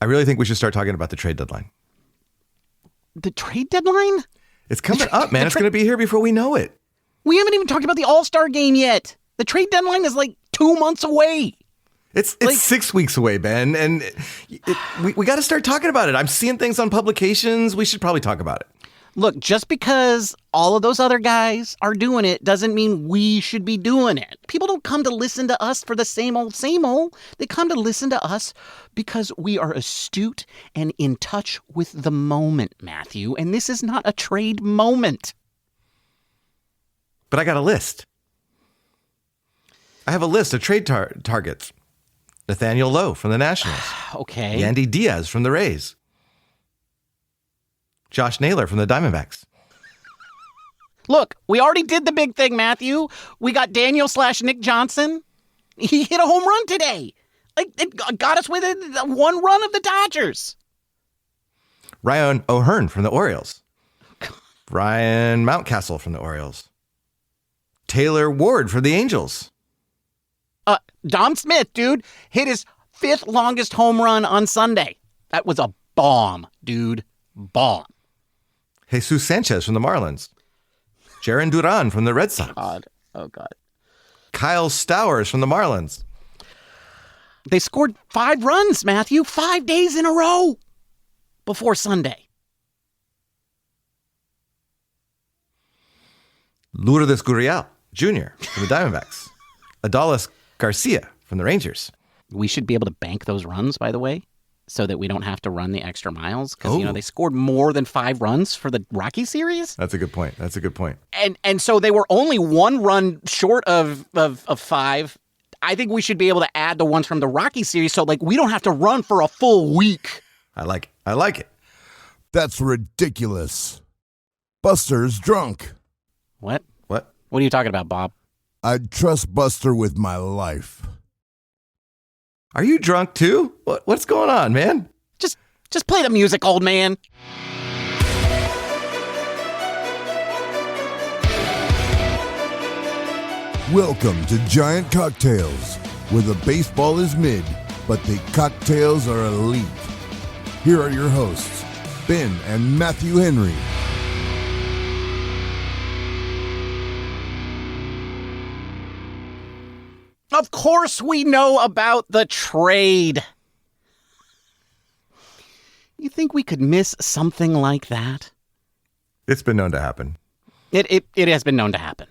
I really think we should start talking about the trade deadline. The trade deadline? It's coming up, man. It's going to be here before we know it. We haven't even talked about the All-Star game yet. The trade deadline is like 2 months away. It's 6 weeks away, Ben, and we got to start talking about it. I'm seeing things on publications. We should probably talk about it. Look, just because all of those other guys are doing it doesn't mean we should be doing it. People don't come to listen to us for the same old, same old. They come to listen to us because we are astute and in touch with the moment, Matthew. And this is not a trade moment. But I got a list. I have a list of trade targets. Nathaniel Lowe from the Nationals. Okay. Yandy Diaz from the Rays. Josh Naylor from the Diamondbacks. Look, we already did the big thing, Matthew. We got Daniel/Nick Johnson. He hit a home run today. Like, it got us within 1 run of the Dodgers. Ryan O'Hearn from the Orioles. Ryan Mountcastle from the Orioles. Taylor Ward for the Angels. Dom Smith, dude, hit his 5th longest home run on Sunday. That was a bomb, dude. Bomb. Jesus Sanchez from the Marlins. Jaron Duran from the Red Sox. God. Oh, God. Kyle Stowers from the Marlins. They scored 5 runs, Matthew, 5 days in a row before Sunday. Lourdes Gurriel Jr. from the Diamondbacks. Adolis Garcia from the Rangers. We should be able to bank those runs, by the way, so that we don't have to run the extra miles. Because, they scored more than 5 runs for the Rocky series. That's a good point. And so they were only 1 run short of 5. I think we should be able to add the ones from the Rocky series so, we don't have to run for a full week. I like it. That's ridiculous. Buster's drunk. What? What are you talking about, Bob? I'd trust Buster with my life. Are you drunk too? What's going on, man? Just play the music, old man. Welcome to Giant Cocktails, where the baseball is mid, but the cocktails are elite. Here are your hosts, Ben and Matthew Henry. Of course we know about the trade. You think we could miss something like that? It's been known to happen. It has been known to happen.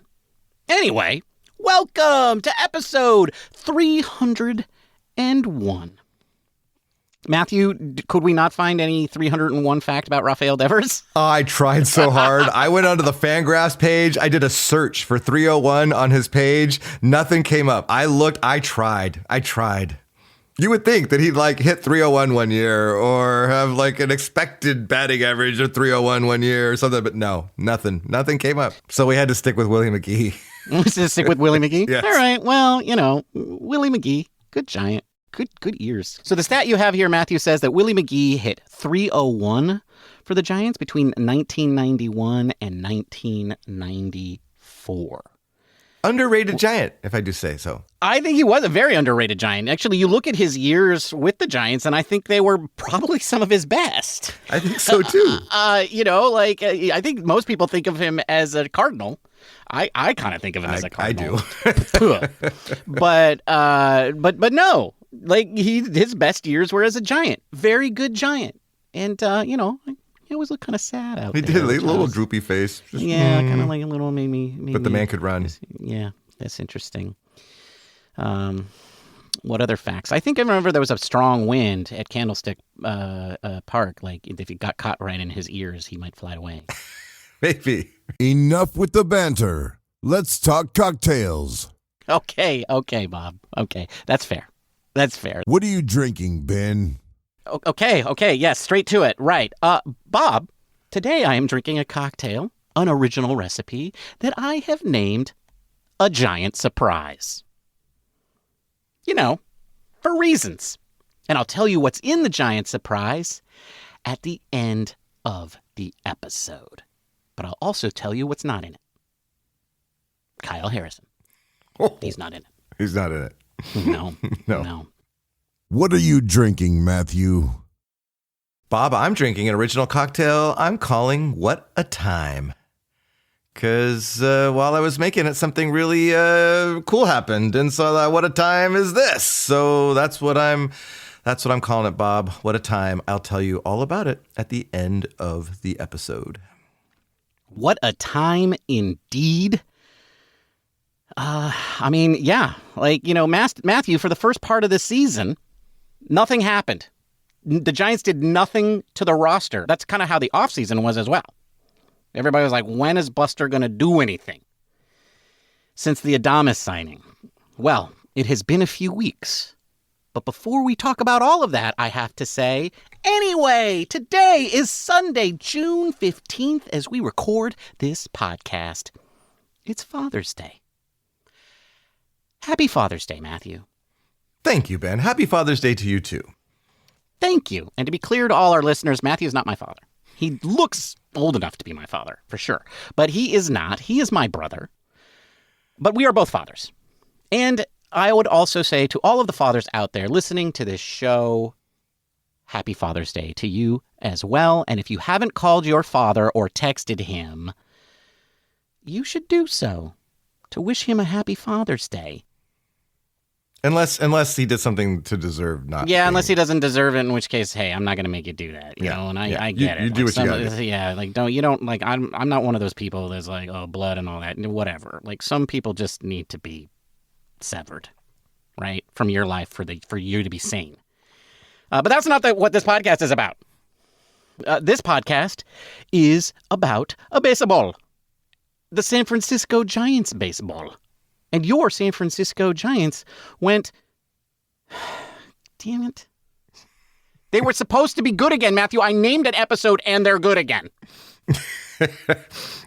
Anyway, welcome to episode 301. Matthew, could we not find any 301 fact about Rafel Devers? I tried so hard. I went onto the Fangraphs page. I did a search for 301 on his page. Nothing came up. I looked. I tried. You would think that he'd hit 301 one year or have an expected batting average of 301 one year or something, but no, nothing came up. So we had to stick with Willie McGee. Let's just stick with Willie McGee? Yes. All right. Well, Willie McGee, good Giant. Good ears. So the stat you have here, Matthew, says that Willie McGee hit 301 for the Giants between 1991 and 1994. Underrated Giant, if I do say so. I think he was a very underrated Giant. Actually, you look at his years with the Giants, and I think they were probably some of his best. I think so, too. I think most people think of him as a Cardinal. I kind of think of him as a Cardinal. I do. But no. His best years were as a Giant. Very good Giant. And, he always looked kind of sad out there. He did, a little droopy face. Kind of like a little maybe. But the man could run. Yeah, that's interesting. What other facts? I think I remember there was a strong wind at Candlestick Park. If he got caught right in his ears, he might fly away. Maybe. Enough with the banter. Let's talk cocktails. Okay, Bob. Okay, that's fair. What are you drinking, Ben? Okay, yes, straight to it. Right. Bob, today I am drinking a cocktail, an original recipe that I have named a Giant Surprise. For reasons. And I'll tell you what's in the Giant Surprise at the end of the episode. But I'll also tell you what's not in it. Kyle Harrison. He's not in it. He's not in it. No. No. What are you drinking, Matthew? Bob, I'm drinking an original cocktail I'm calling What a Time. Because while I was making it, something really cool happened. And so I thought, what a time is this? So that's what I'm calling it, Bob. What a time. I'll tell you all about it at the end of the episode. What a time indeed. I mean, yeah, like, Matthew, for the first part of the season, nothing happened. The Giants did nothing to the roster. That's kind of how the offseason was as well. Everybody was like, when is Buster going to do anything? Since the Adames signing. Well, it has been a few weeks. But before we talk about all of that, I have to say, anyway, today is Sunday, June 15th, as we record this podcast. It's Father's Day. Happy Father's Day, Matthew. Thank you, Ben. Happy Father's Day to you, too. Thank you. And to be clear to all our listeners, Matthew is not my father. He looks old enough to be my father, for sure. But he is not. He is my brother. But we are both fathers. And I would also say to all of the fathers out there listening to this show, happy Father's Day to you as well. And if you haven't called your father or texted him, you should do so to wish him a happy Father's Day. Unless he did something to deserve not. Yeah, unless he doesn't deserve it, in which case, hey, I'm not going to make you do that. You know, and I get it. You do what you got to do. Yeah, like I'm not one of those people that's like, oh, blood and all that, whatever. Like, some people just need to be severed, right, from your life for you to be sane. But that's not what this podcast is about. This podcast is about a baseball, the San Francisco Giants baseball. And your San Francisco Giants went, damn it. They were supposed to be good again, Matthew. I named an episode and they're good again. And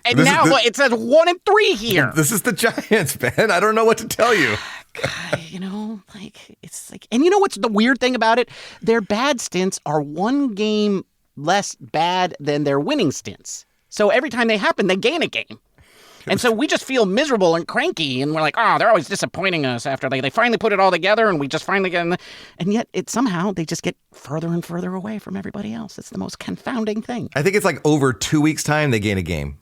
it says 1-3 here. This is the Giants, Ben. I don't know what to tell you. God, it's like, and you know what's the weird thing about it? Their bad stints are one game less bad than their winning stints. So every time they happen, they gain a game. And so we just feel miserable and cranky, and we're like, oh, they're always disappointing us after they finally put it all together, and we just finally get in and yet somehow they just get further and further away from everybody else. It's the most confounding thing. I think it's like over 2 weeks' time they gain a game.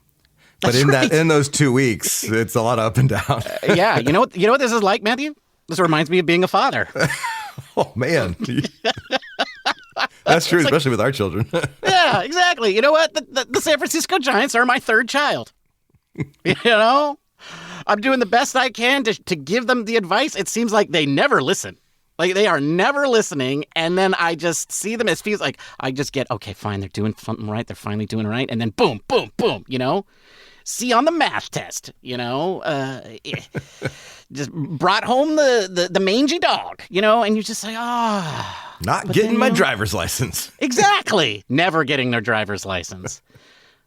But in those 2 weeks, it's a lot of up and down. Yeah, you know what this is like, Matthew? This reminds me of being a father. Oh, man. That's true, especially with our children. Yeah, exactly. You know what? The San Francisco Giants are my third child. I'm doing the best I can to give them the advice. It seems like they never listen. Like, they are never listening. And then I just see them. It feels like I just get, okay, fine. They're doing something right. They're finally doing it right. And then boom, boom, boom, see on the math test, just brought home the mangy dog, and you're just like, not getting my driver's license. Exactly. Never getting their driver's license.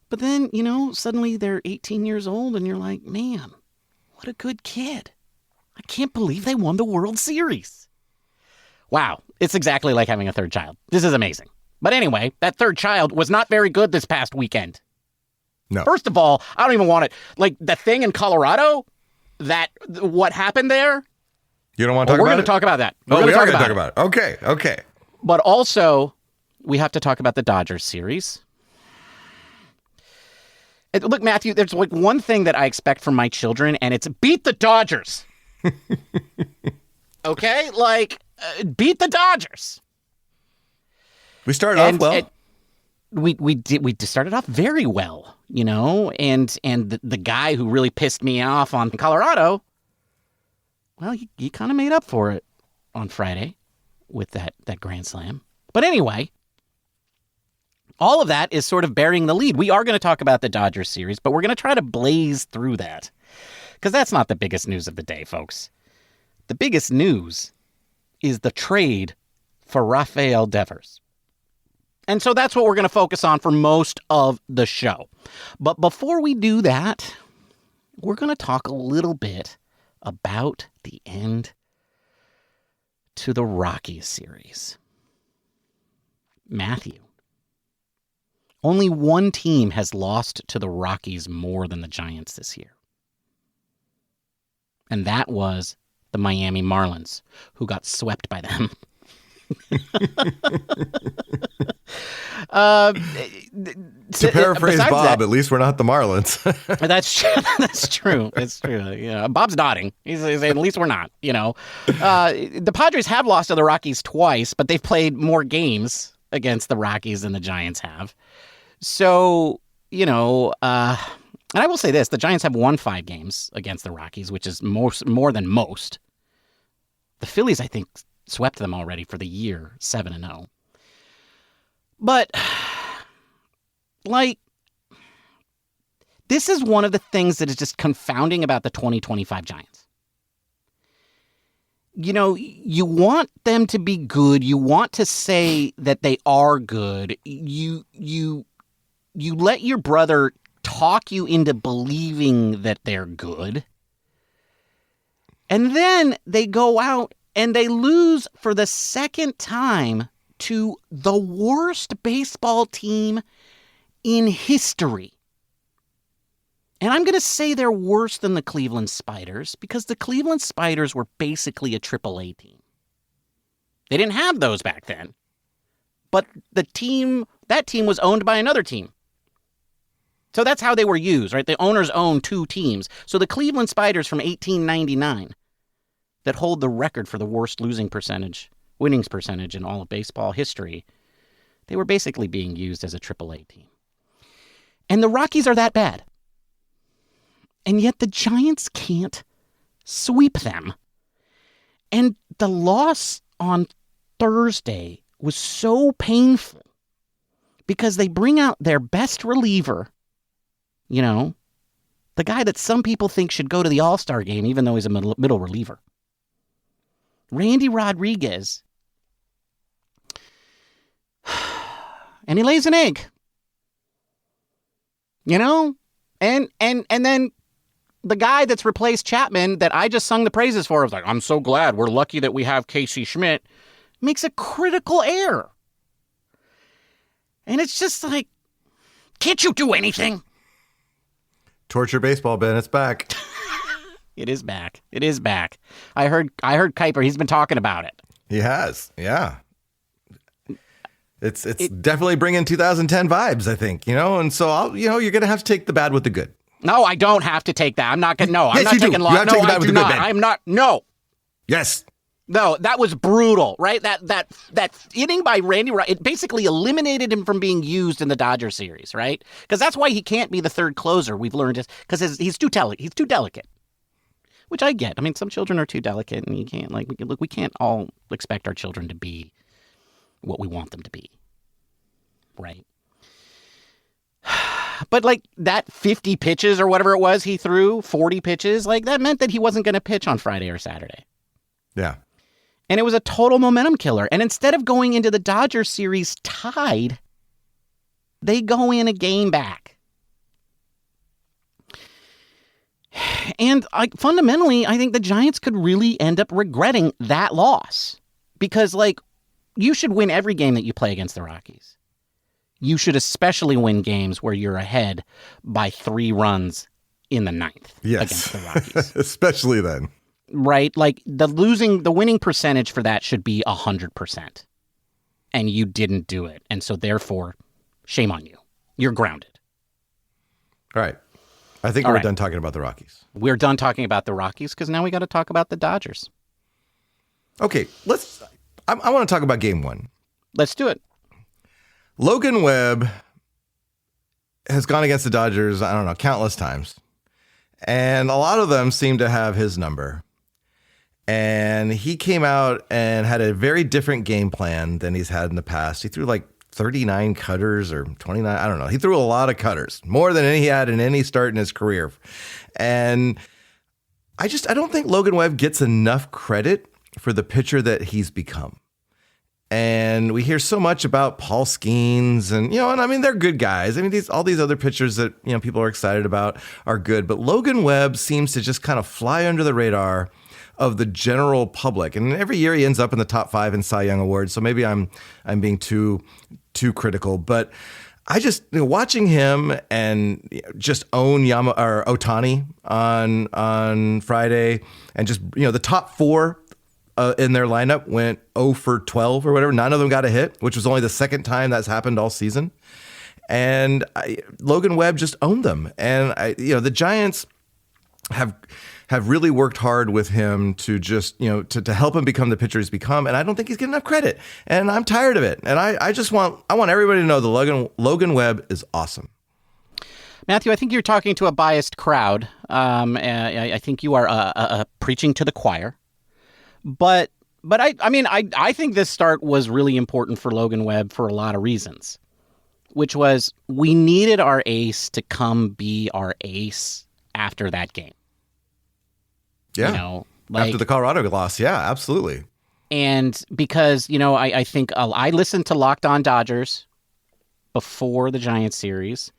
But then, suddenly they're 18 years old and you're like, man, what a good kid. I can't believe they won the World Series. Wow. It's exactly like having a third child. This is amazing. But anyway, that third child was not very good this past weekend. No. First of all, I don't even want it. Like, the thing in Colorado, what happened there? You don't want to talk about it? We're going to talk about that. We are going to talk about it. Okay. But also, we have to talk about the Dodgers series. Look, Matthew, there's like one thing that I expect from my children, and it's beat the Dodgers. Okay? Beat the Dodgers. We started off well. We started off very well, and the guy who really pissed me off on Colorado, well, he kind of made up for it on Friday with that grand slam. But anyway, all of that is sort of burying the lead. We are going to talk about the Dodgers series, but we're going to try to blaze through that because that's not the biggest news of the day, folks. The biggest news is the trade for Rafel Devers. And so that's what we're going to focus on for most of the show. But before we do that, we're going to talk a little bit about the end to the Rockies series. Matthew, only one team has lost to the Rockies more than the Giants this year. And that was the Miami Marlins, who got swept by them. To paraphrase besides Bob, that- at least we're not the Marlins. That's true. That's true. It's true. Yeah, Bob's nodding. He's saying, at least we're not. The Padres have lost to the Rockies twice, but they've played more games against the Rockies than the Giants have. So, and I will say this: the Giants have won 5 games against the Rockies, which is more than most. The Phillies, I think, swept them already for the year, 7-0. But this is one of the things that is just confounding about the 2025 Giants. You want them to be good. You want to say that they are good. You let your brother talk you into believing that they're good. And then they go out and they lose for the second time to the worst baseball team in history. And I'm going to say they're worse than the Cleveland Spiders because the Cleveland Spiders were basically a AAA team. They didn't have those back then. But that team was owned by another team. So that's how they were used, right? The owners owned 2 teams. So the Cleveland Spiders from 1899 that hold the record for the worst winnings percentage in all of baseball history, they were basically being used as a AAA team. And the Rockies are that bad. And yet the Giants can't sweep them. And the loss on Thursday was so painful because they bring out their best reliever, the guy that some people think should go to the All-Star game even though he's a middle reliever. Randy Rodriguez. And he lays an egg. And then the guy that's replaced Chapman that I just sung the praises for was like, I'm so glad we're lucky that we have Casey Schmidt, makes a critical error. And it's just like, can't you do anything? Torture baseball, Ben. It's back. It is back. It is back. I heard Kuiper. He's been talking about it. He has. Yeah. It's definitely bringing 2010 vibes, I think, and so you're going to have to take the bad with the good. No, I don't have to take that. I'm not going to. No, I'm yes, not taking loss. No, I do not. I'm not. No. Yes. No, that was brutal, right? That inning by Randy, it basically eliminated him from being used in the Dodger series, right? Because that's why he can't be the third closer. We've learned because he's too delicate, which I get. I mean, some children are too delicate, and you can't we can't all expect our children to be what we want them to be, right? But that 50 pitches or whatever it was he threw, 40 pitches, that meant that he wasn't going to pitch on Friday or Saturday. Yeah. And it was a total momentum killer. And instead of going into the Dodgers series tied, they go in a game back. And fundamentally, I think the Giants could really end up regretting that loss. Because, you should win every game that you play against the Rockies. You should especially win games where you're ahead by 3 runs in the 9th against the Rockies. Especially then. Right? The winning percentage for that should be 100%. And you didn't do it. And so therefore, shame on you. You're grounded. All right. I think we're done talking about the Rockies. We're done talking about the Rockies because now we got to talk about the Dodgers. Okay, I want to talk about game 1. Let's do it. Logan Webb has gone against the Dodgers, I don't know, countless times. And a lot of them seem to have his number. And he came out and had a very different game plan than he's had in the past. He threw 39 cutters or 29. I don't know. He threw a lot of cutters, more than he had in any start in his career. And I don't think Logan Webb gets enough credit for the pitcher that he's become. And we hear so much about Paul Skeens and I mean, they're good guys. I mean, all these other pitchers that, people are excited about are good. But Logan Webb seems to just kind of fly under the radar of the general public. And every year he ends up in the top 5 in Cy Young Awards. So maybe I'm being too critical, but I just watching him and just own Ohtani on Friday and just the top 4 in their lineup went 0 for 12 or whatever. None of them got a hit, which was only the second time that's happened all season. And Logan Webb just owned them. And the Giants have really worked hard with him to just, to help him become the pitcher he's become. And I don't think he's getting enough credit. And I'm tired of it. And I want everybody to know that Logan Webb is awesome. Matthew, I think you're talking to a biased crowd. I think you are preaching to the choir. But I think this start was really important for Logan Webb for a lot of reasons, which was we needed our ace to come be our ace after that game. Yeah. After the Colorado loss. Yeah, absolutely. And because, I think I listened to Locked On Dodgers before the Giants series.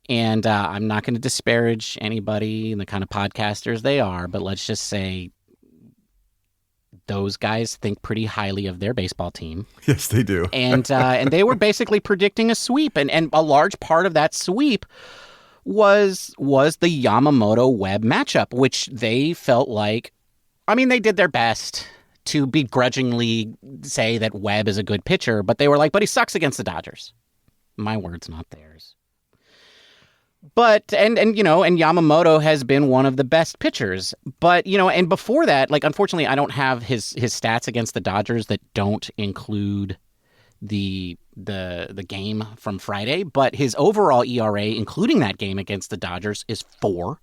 And I'm not going to disparage anybody and the kind of podcasters they are, but let's just say those guys think pretty highly of their baseball team. Yes, they do. And they were basically predicting a sweep. And a large part of that sweep was the Yamamoto-Webb matchup, which they felt like, they did their best to begrudgingly say that Webb is a good pitcher, but they were like, but he sucks against the Dodgers. My words, not theirs. But, and Yamamoto has been one of the best pitchers. But, and before that, unfortunately, I don't have his stats against the Dodgers that don't include the game from Friday. But his overall ERA, including that game against the Dodgers, is 4.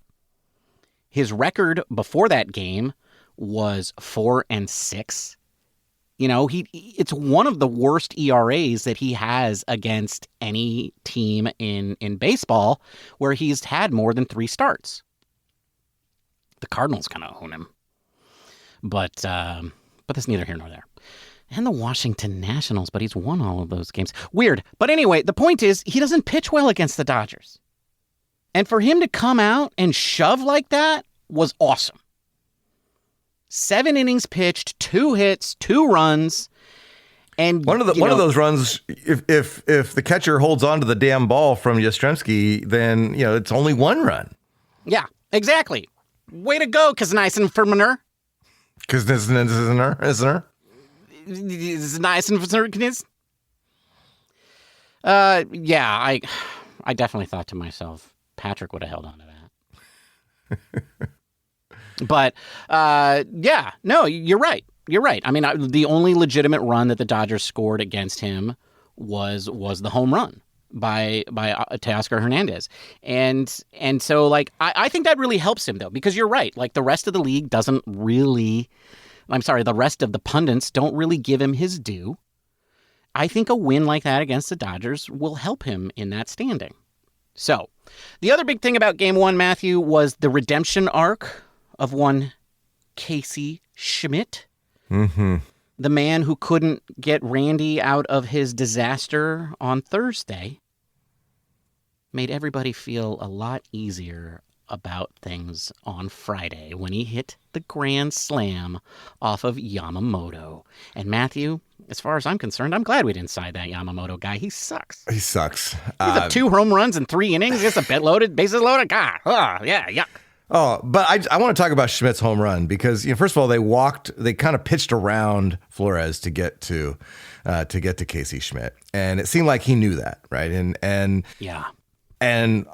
His record before that game was 4-6. It's one of the worst ERAs that he has against any team in baseball where he's had more than 3 starts. The Cardinals kind of own him. But that's neither here nor there. And the Washington Nationals, but he's won all of those games. Weird. But anyway, the point is he doesn't pitch well against the Dodgers. And for him to come out and shove like that was awesome. 7 innings pitched, 2 hits, 2 runs, and one of those runs. If the catcher holds on to the damn ball from Yastrzemski, then it's only 1 run. Yeah, exactly. Way to go, Kaznicenfermaner. Kaznicenfermaner. Yeah, I definitely thought to myself, Patrick would have held on to that. But, no, you're right. You're right. The only legitimate run that the Dodgers scored against him was the home run by Teoscar Hernandez. And so, I think that really helps him, though, because you're right. The rest of the league doesn't really, the rest of the pundits don't really give him his due. I think a win like that against the Dodgers will help him in that standing. So, the other big thing about Game 1, Matthew, was the redemption arc of one Casey Schmidt, the man who couldn't get Randy out of his disaster on Thursday, made everybody feel a lot easier about things on Friday when he hit the grand slam off of Yamamoto. And Matthew, as far as I'm concerned, I'm glad we didn't side that Yamamoto guy. He sucks. He sucks. He's up 2 home runs in 3 innings. It's a bases loaded. God, yeah, yuck. Oh, but I want to talk about Schmidt's home run because, first of all, they kind of pitched around Flores to get to Casey Schmidt, and it seemed like he knew that, right? And yeah, and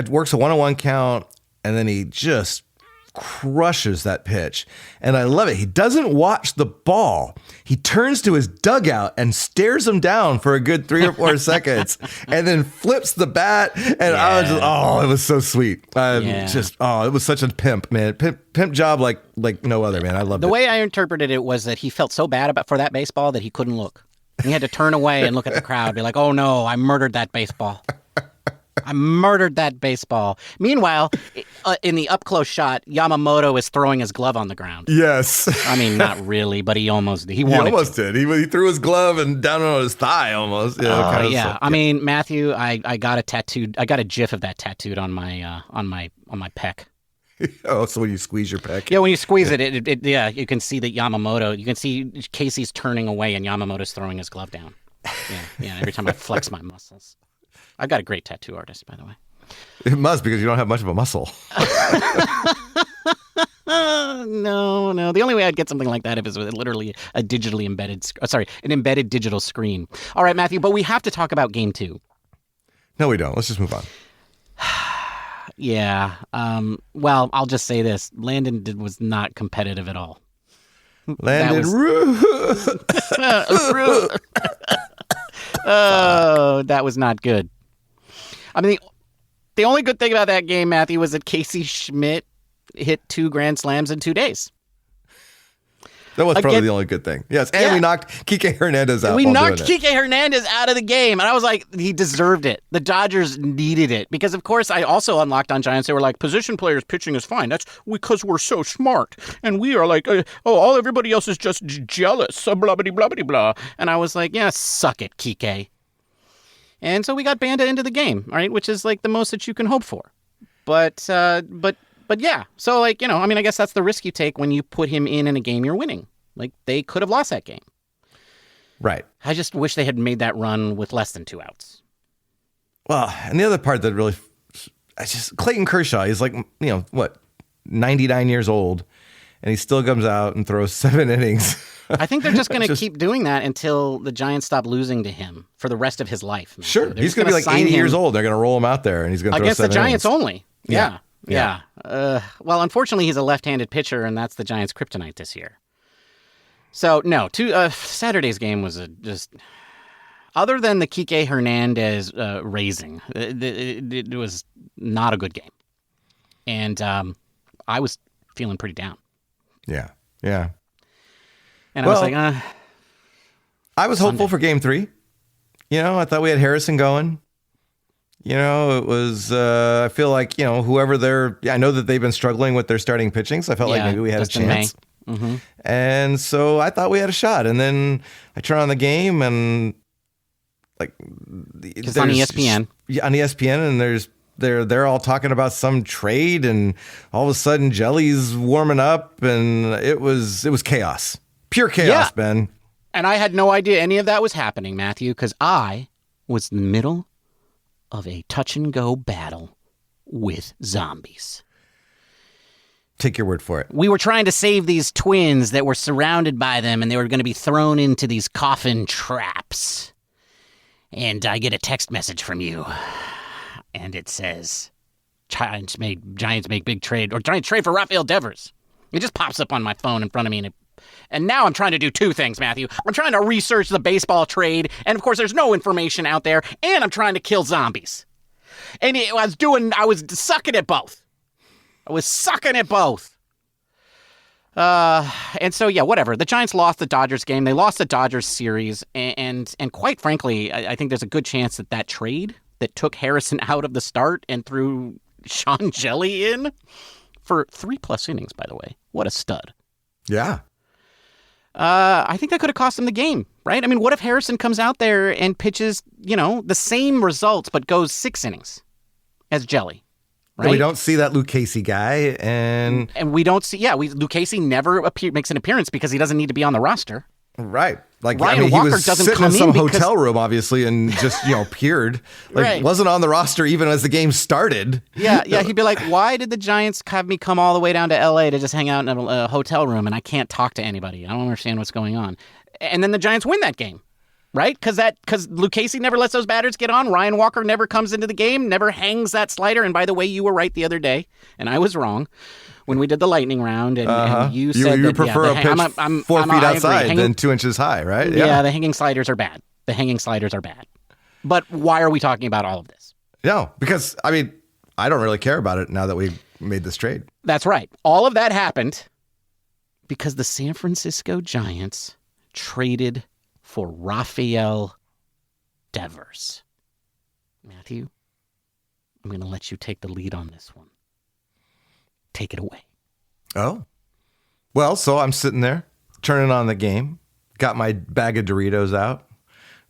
works a 1-on-1 count, and then he just crushes that pitch. And I love it. He doesn't watch the ball. He turns to his dugout and stares him down for a good 3 or 4 seconds and then flips the bat. And I was just, it was so sweet. It was such a pimp, man. Pimp job like no other, man. I loved it. The way I interpreted it was that he felt so bad for that baseball that he couldn't look. He had to turn away and look at the crowd, be like, oh no, I murdered that baseball. I murdered that baseball. Meanwhile, in the up-close shot, Yamamoto is throwing his glove on the ground. Yes. Not really, but he almost did. He almost did. He threw his glove and down on his thigh almost. Yeah. Matthew, I got a tattooed. I got a GIF of that tattooed on my pec. Oh, so when you squeeze your pec? Yeah, when you squeeze it, you can see that Yamamoto. You can see Casey's turning away and Yamamoto's throwing his glove down. Yeah. Every time I flex my muscles. I've got a great tattoo artist, by the way. It must, because you don't have much of a muscle. No. The only way I'd get something like that if it was literally a digitally embedded, an embedded digital screen. All right, Matthew, but we have to talk about game 2. No, we don't. Let's just move on. Yeah. Well, I'll just say this. Landon was not competitive at all. Landon. Oh, that was not good. I mean, the only good thing about that game, Matthew, was that Casey Schmidt hit 2 grand slams in 2 days. That was probably the only good thing. Yes, and we knocked Kike Hernandez out. We knocked Kike Hernandez out of the game, and I was like, he deserved it. The Dodgers needed it because, of course, I also unlocked on Giants. They were like, position players pitching is fine. That's because we're so smart, and we are like, all everybody else is just jealous. Blah blah blah blah blah. And I was like, yeah, suck it, Kike. And so we got Banda into the game, all right, which is like the most that you can hope for. But yeah, so like, I mean, I guess that's the risk you take when you put him in a game you're winning. Like, they could have lost that game. Right. I just wish they had made that run with less than 2 outs. Well, and the other part that really, Clayton Kershaw, he's like, 99 years old, and he still comes out and throws 7 innings. I think they're just going to keep doing that until the Giants stop losing to him for the rest of his life. Man. Sure. He's going to be like 80 years old. They're going to roll him out there, and he's going to throw 7 innings. Against the Giants only. Yeah. Well, unfortunately, he's a left-handed pitcher, and that's the Giants' kryptonite this year. So, no, Saturday's game was just... Other than the Kike Hernandez raising, it was not a good game. And I was feeling pretty down. Yeah. And I was like, I was hopeful for game 3. I thought we had Harrison going. It was, I feel like, whoever I know that they've been struggling with their starting pitching, so I felt like maybe we had a chance. Mm-hmm. And so I thought we had a shot. And then I turn on the game and like it's on ESPN. On ESPN, and they're all talking about some trade, and all of a sudden Jelly's warming up, and it was chaos. Pure chaos, Ben. And I had no idea any of that was happening, Matthew, because I was in the middle of a touch-and-go battle with zombies. Take your word for it. We were trying to save these twins that were surrounded by them, and they were going to be thrown into these coffin traps. And I get a text message from you, and it says, Giants make big trade, or Giants trade for Rafel Devers. It just pops up on my phone in front of me, and now I'm trying to do 2 things, Matthew. I'm trying to research the baseball trade, and of course there's no information out there, and I'm trying to kill zombies. And I was sucking at both. And so, yeah, whatever. The Giants lost the Dodgers game. They lost the Dodgers series. And quite frankly, I think there's a good chance that trade that took Harrison out of the start and threw Sean Jelly in for 3+ innings, by the way. What a stud. Yeah. I think that could have cost him the game, right? I mean, what if Harrison comes out there and pitches, the same results but goes 6 innings as Jelly? Right? And we don't see that Luke Casey guy, and we don't see. Luke Casey never makes an appearance because he doesn't need to be on the roster. Right, like Ryan Walker he was doesn't sitting come in some in hotel room, obviously, and just appeared. Right. Wasn't on the roster even as the game started. Yeah. He'd be like, "Why did the Giants have me come all the way down to L.A. to just hang out in a hotel room and I can't talk to anybody? I don't understand what's going on." And then the Giants win that game. Right? Because Luke Casey never lets those batters get on. Ryan Walker never comes into the game, never hangs that slider. And by the way, you were right the other day, and I was wrong when we did the lightning round. And you said you prefer a pitch 4 feet outside than 2 inches high, right? Yeah, the hanging sliders are bad. But why are we talking about all of this? No, because, I don't really care about it now that we made this trade. That's right. All of that happened because the San Francisco Giants traded for Rafel Devers. Matthew, I'm going to let you take the lead on this one. Take it away. Oh. Well, so I'm sitting there, turning on the game, got my bag of Doritos out,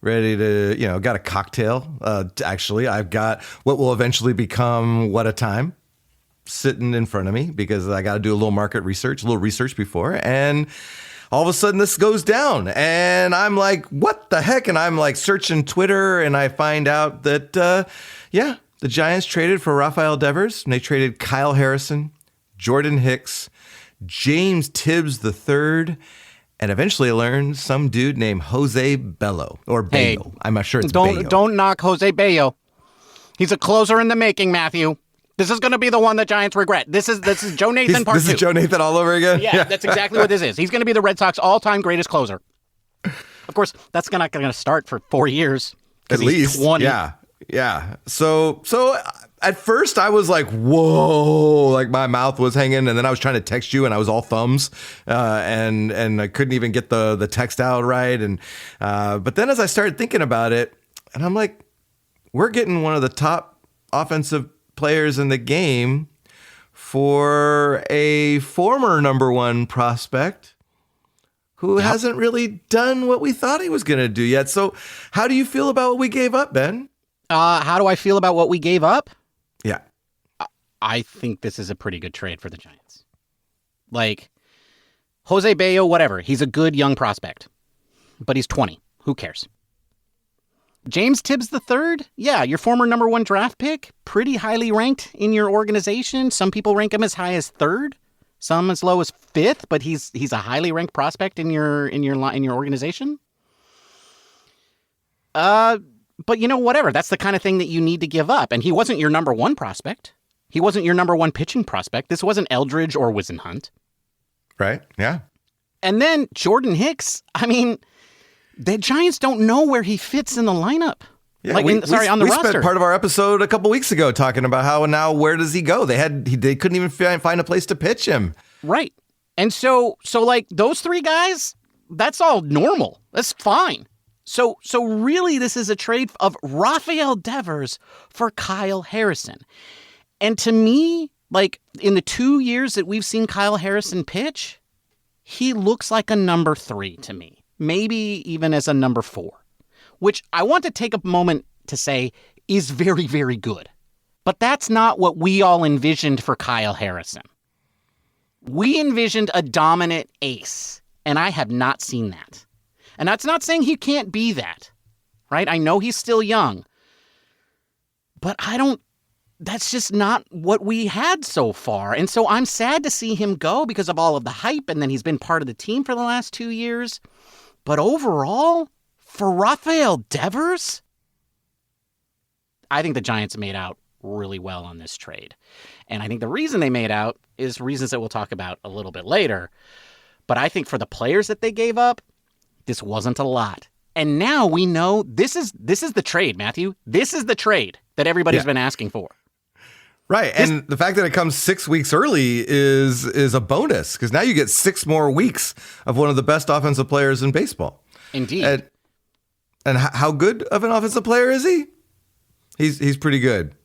ready to, got a cocktail. Actually, I've got what will eventually become What a Time sitting in front of me because I got to do a little market research, a little research before, and all of a sudden this goes down and I'm like, what the heck? And I'm like searching Twitter and I find out that, the Giants traded for Rafel Devers and they traded Kyle Harrison, Jordan Hicks, James Tibbs III, and eventually I learned some dude named Jose Bello or Bayo. Hey, I'm not sure it's Bayo. Don't knock Jose Bayo. He's a closer in the making, Matthew. This is going to be the one the Giants regret. This is Joe Nathan part 2. This is Joe Nathan all over again? Yeah, that's exactly what this is. He's going to be the Red Sox all-time greatest closer. Of course, that's not going to start for 4 years. At least. 20. Yeah. So at first I was like, whoa, like my mouth was hanging, and then I was trying to text you and I was all thumbs, and I couldn't even get the text out right. And but then as I started thinking about it, and I'm like, we're getting one of the top offensive players in the game for a former number one prospect who hasn't really done what we thought he was going to do yet. So how do you feel about what we gave up, Ben? How do I feel about what we gave up? Yeah. I think this is a pretty good trade for the Giants. Like, Jose Bayo, whatever. He's a good young prospect. But he's 20. Who cares? James Tibbs III? Yeah, your former number one draft pick. Pretty highly ranked in your organization. Some people rank him as high as 3rd. Some as low as 5th, but he's a highly ranked prospect in your organization. But whatever. That's the kind of thing that you need to give up. And he wasn't your number one prospect. He wasn't your number one pitching prospect. This wasn't Eldridge or Whisenhunt. Right. Yeah. And then Jordan Hicks. I mean, the Giants don't know where he fits in the lineup. Yeah, on the roster. We spent part of our episode a couple weeks ago talking about how now where does he go? They couldn't even find a place to pitch him. Right. And so like those 3 guys, that's all normal. That's fine. So really this is a trade of Rafel Devers for Kyle Harrison. And to me, like in the 2 years that we've seen Kyle Harrison pitch, he looks like a number 3 to me. Maybe even as a number 4. Which I want to take a moment to say is very, very good. But that's not what we all envisioned for Kyle Harrison. We envisioned a dominant ace, and I have not seen that. And that's not saying he can't be that, right? I know he's still young. But that's just not what we had so far. And so I'm sad to see him go because of all of the hype, and then he's been part of the team for the last 2 years. But overall, for Rafel Devers, I think the Giants made out really well on this trade. And I think the reason they made out is reasons that we'll talk about a little bit later. But I think for the players that they gave up, this wasn't a lot. And now we know this is the trade, Matthew. This is the trade that everybody's been asking for. Right. And the fact that it comes 6 weeks early is a bonus because now you get 6 more weeks of one of the best offensive players in baseball. Indeed. And how good of an offensive player is he? He's pretty good.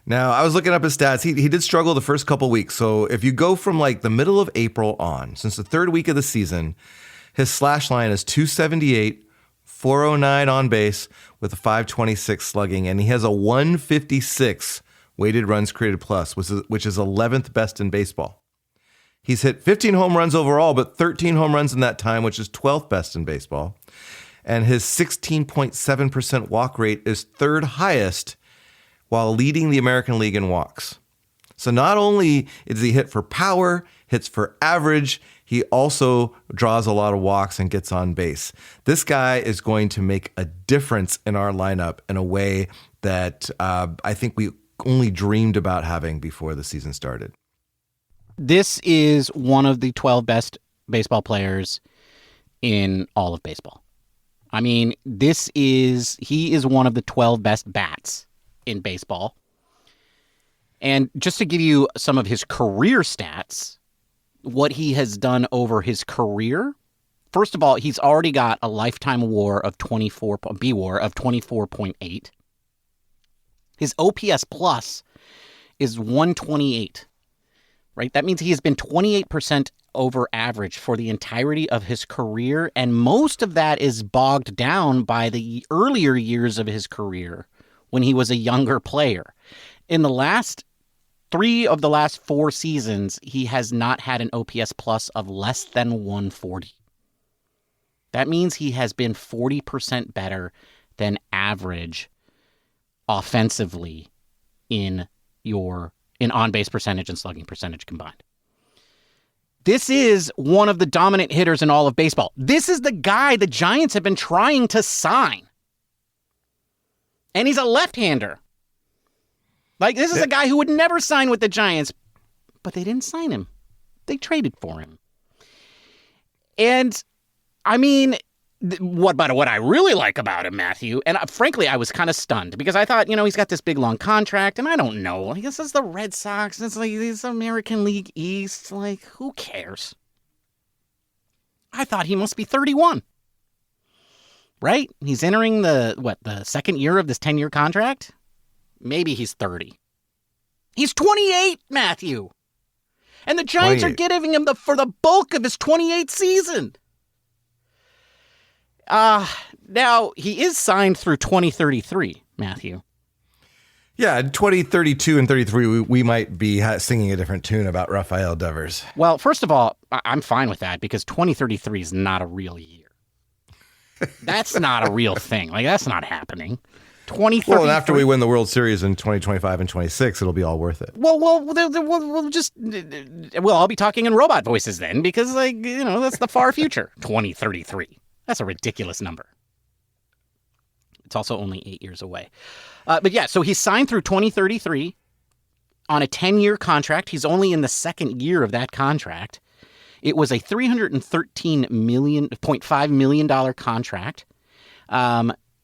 Now, I was looking up his stats. He did struggle the first couple weeks. So if you go from like the middle of April on, since the 3rd week of the season, his slash line is 278, 409 on base with a 526 slugging, and he has a 156 weighted runs created plus, which is 11th best in baseball. He's hit 15 home runs overall, but 13 home runs in that time, which is 12th best in baseball. And his 16.7% walk rate is 3rd highest while leading the American League in walks. So not only is he hit for power, hits for average, he also draws a lot of walks and gets on base. This guy is going to make a difference in our lineup in a way that I think we only dreamed about having before the season started. This is one of the 12 best baseball players in all of baseball. I mean, he is one of the 12 best bats in baseball. And just to give you some of his career stats, what he has done over his career, first of all, he's already got a lifetime WAR of 24.8. His OPS plus is 128, right? That means he has been 28% over average for the entirety of his career, and most of that is bogged down by the earlier years of his career when he was a younger player. In the last 3 of the last 4 seasons, he has not had an OPS plus of less than 140. That means he has been 40% better than average offensively in on-base percentage and slugging percentage combined. This is one of the dominant hitters in all of baseball. This is the guy the Giants have been trying to sign. And he's a left-hander. Like, this is a guy who would never sign with the Giants, but they didn't sign him. They traded for him. And, I mean, what I really like about him, Matthew, and frankly, I was kind of stunned because I thought, he's got this big, long contract, and I don't know. This is the Red Sox. It's like this American League East. Like, who cares? I thought he must be 31. Right? He's entering the second year of this 10-year contract? Maybe he's 30. He's 28, Matthew. And the Giants 28. Are giving him for the bulk of his 28th season. Now, he is signed through 2033, Matthew. Yeah, 2032 and 33, we might be singing a different tune about Rafel Devers. Well, first of all, I'm fine with that because 2033 is not a real year. That's not a real thing. Like, that's not happening. 2033. Well, and after we win the World Series in 2025 and 26, it'll be all worth it. Well, I'll be talking in robot voices then because, that's the far future. 2033. That's a ridiculous number. It's also only 8 years away. But yeah, so he's signed through 2033 on a 10-year contract. He's only in the second year of that contract. It was a $313.5 million contract.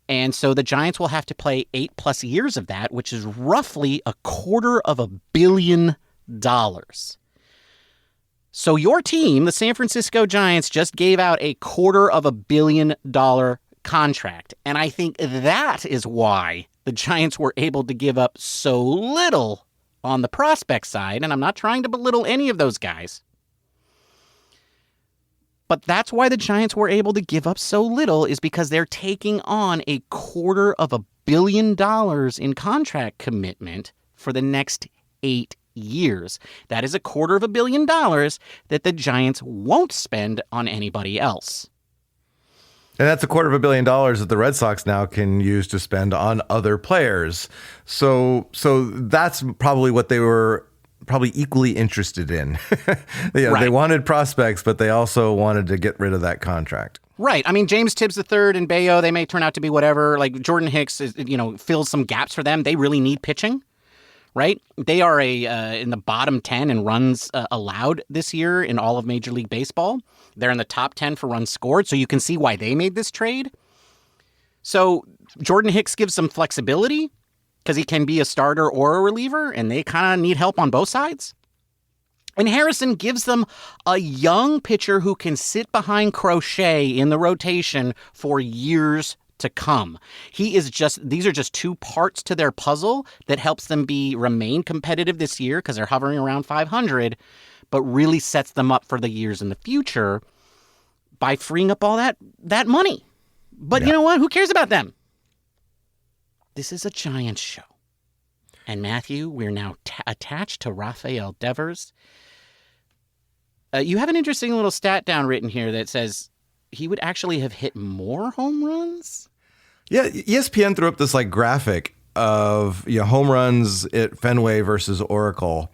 And so the Giants will have to play 8+ years of that, which is roughly $250 million. So your team, the San Francisco Giants, just gave out $250 million contract. And I think that is why the Giants were able to give up so little on the prospect side. And I'm not trying to belittle any of those guys. But that's why the Giants were able to give up so little is because they're taking on $250 million in contract commitment for the next 8 years. That is $250 million that the Giants won't spend on anybody else. And that's $250 million that the Red Sox now can use to spend on other players. So that's probably what they were probably equally interested in. Right. They wanted prospects, but they also wanted to get rid of that contract. Right. I mean, James Tibbs III and Bayo, they may turn out to be whatever. Like Jordan Hicks, fills some gaps for them. They really need pitching, right? They are in the bottom 10 in runs allowed this year in all of Major League Baseball. They're in the top 10 for runs scored, so you can see why they made this trade. So Jordan Hicks gives some flexibility, because he can be a starter or a reliever, and they kind of need help on both sides. And Harrison gives them a young pitcher who can sit behind Crochet in the rotation for years to come. These are just two parts to their puzzle that helps them remain competitive this year because they're hovering around 500, but really sets them up for the years in the future by freeing up all that money. But You know what? Who cares about them? This is a Giants show. And Matthew, we're now attached to Rafel Devers. You have an interesting little stat down written here that says he would actually have hit more home runs. Yeah, ESPN threw up this graphic of home runs at Fenway versus Oracle.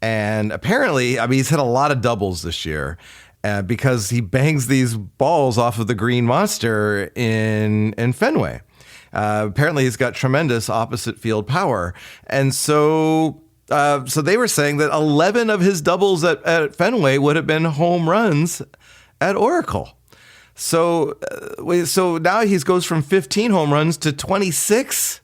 And apparently, he's hit a lot of doubles this year because he bangs these balls off of the Green Monster in Fenway. Apparently, he's got tremendous opposite field power. And so they were saying that 11 of his doubles at Fenway would have been home runs at Oracle. So now he goes from 15 home runs to 26.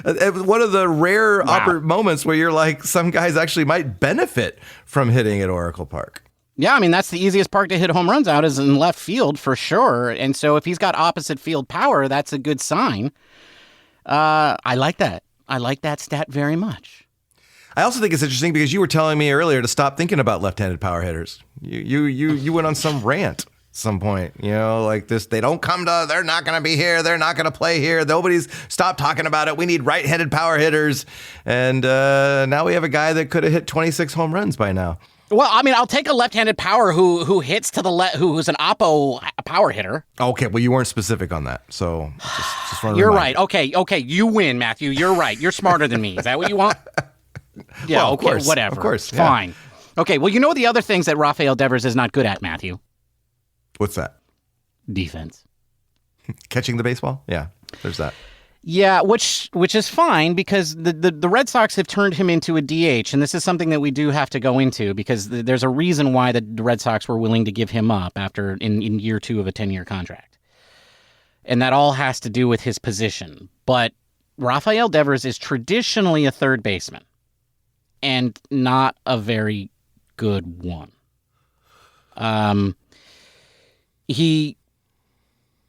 It was one of the rare moments where you're like, some guys actually might benefit from hitting at Oracle Park. Yeah, that's the easiest park to hit home runs out is in left field for sure. And so if he's got opposite field power, that's a good sign. I like that. I like that stat very much. I also think it's interesting because you were telling me earlier to stop thinking about left-handed power hitters. You went on some rant at some point, like this. They're not going to be here. They're not going to play here. Stop talking about it. We need right-handed power hitters. And now we have a guy that could have hit 26 home runs by now. Well, I'll take a left-handed power who hits to the left, who's an oppo power hitter. Okay, well, you weren't specific on that, so just want to You're remind right. Okay, you win, Matthew. You're right. You're smarter than me. Is that what you want? Yeah. Well, okay. Course, whatever. Of course. Fine. Okay, well, you know the other things that Rafel Devers is not good at, Matthew? What's that? Defense. Catching the baseball? Yeah, there's that. Yeah, which is fine because the Red Sox have turned him into a DH, and this is something that we do have to go into because there's a reason why the Red Sox were willing to give him up after in year 2 of a 10-year contract. And that all has to do with his position. But Rafel Devers is traditionally a third baseman and not a very good one. He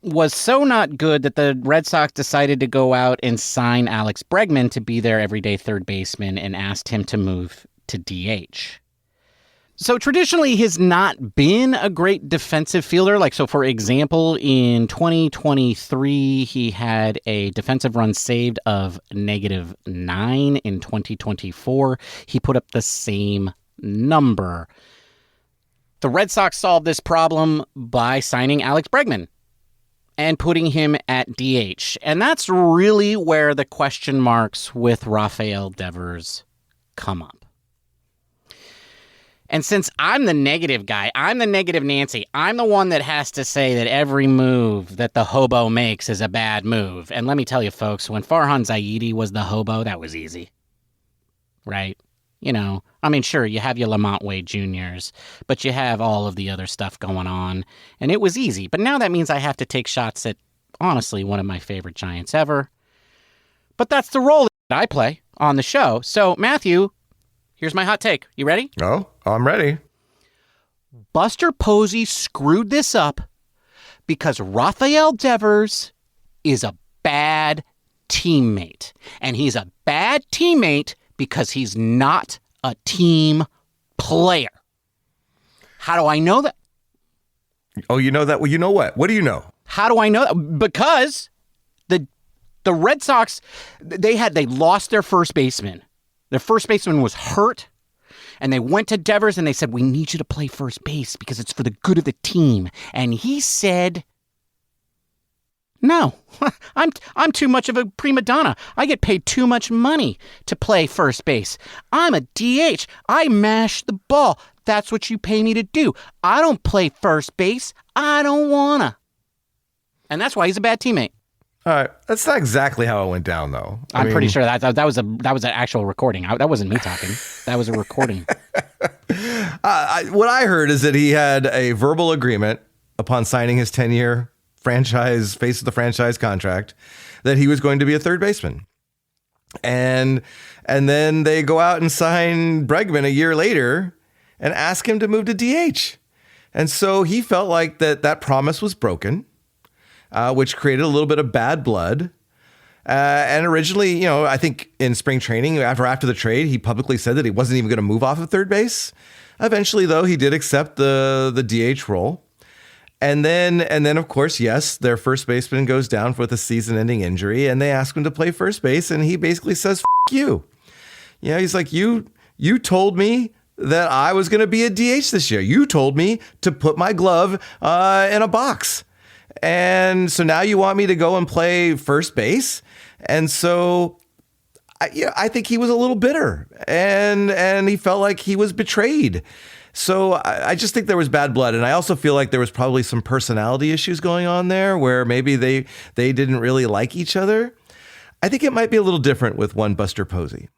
was so not good that the Red Sox decided to go out and sign Alex Bregman to be their everyday third baseman and asked him to move to DH. So traditionally, he's not been a great defensive fielder. Like, so for example, in 2023, he had a defensive run saved of -9. In 2024, he put up the same number. The Red Sox solved this problem by signing Alex Bregman and putting him at DH. And that's really where the question marks with Rafel Devers come up. And since I'm the negative guy, I'm the negative Nancy, I'm the one that has to say that every move that the hobo makes is a bad move. And let me tell you, folks, when Farhan Zaidi was the hobo, that was easy. Right? You know, I mean, sure, you have your Lamont Wade Juniors, but you have all of the other stuff going on, and it was easy. But now that means I have to take shots at, honestly, one of my favorite Giants ever. But that's the role that I play on the show. So, Matthew, here's my hot take. You ready? Oh, I'm ready. Buster Posey screwed this up because Rafel Devers is a bad teammate. And he's a bad teammate because he's not a team player. How do I know that? Oh, you know that? Well, you know what? What do you know? How do I know that? Because the Red Sox, they lost their first baseman. Their first baseman was hurt, and they went to Devers and they said, "We need you to play first base because it's for the good of the team." And he said, "No, I'm too much of a prima donna. I get paid too much money to play first base. I'm a DH. I mash the ball. That's what you pay me to do. I don't play first base. I don't wanna." And that's why he's a bad teammate. All right, that's not exactly how it went down, though. I'm pretty sure that was an actual recording. That wasn't me talking. That was a recording. What I heard is that he had a verbal agreement upon signing his 10-year franchise, face of the franchise contract, that he was going to be a third baseman. And then they go out and sign Bregman a year later and ask him to move to DH. And so he felt like that promise was broken, which created a little bit of bad blood. And originally, you know, I think in spring training, after the trade, he publicly said that he wasn't even going to move off of third base. Eventually, though, he did accept the DH role. And then, of course, yes, their first baseman goes down with a season-ending injury, and they ask him to play first base, and he basically says, "F you." You know, he's like, you told me that I was going to be a DH this year. You told me to put my glove in a box. And so now you want me to go and play first base? And so I think he was a little bitter, and he felt like he was betrayed. So I just think there was bad blood. And I also feel like there was probably some personality issues going on there where maybe they didn't really like each other. I think it might be a little different with one Buster Posey.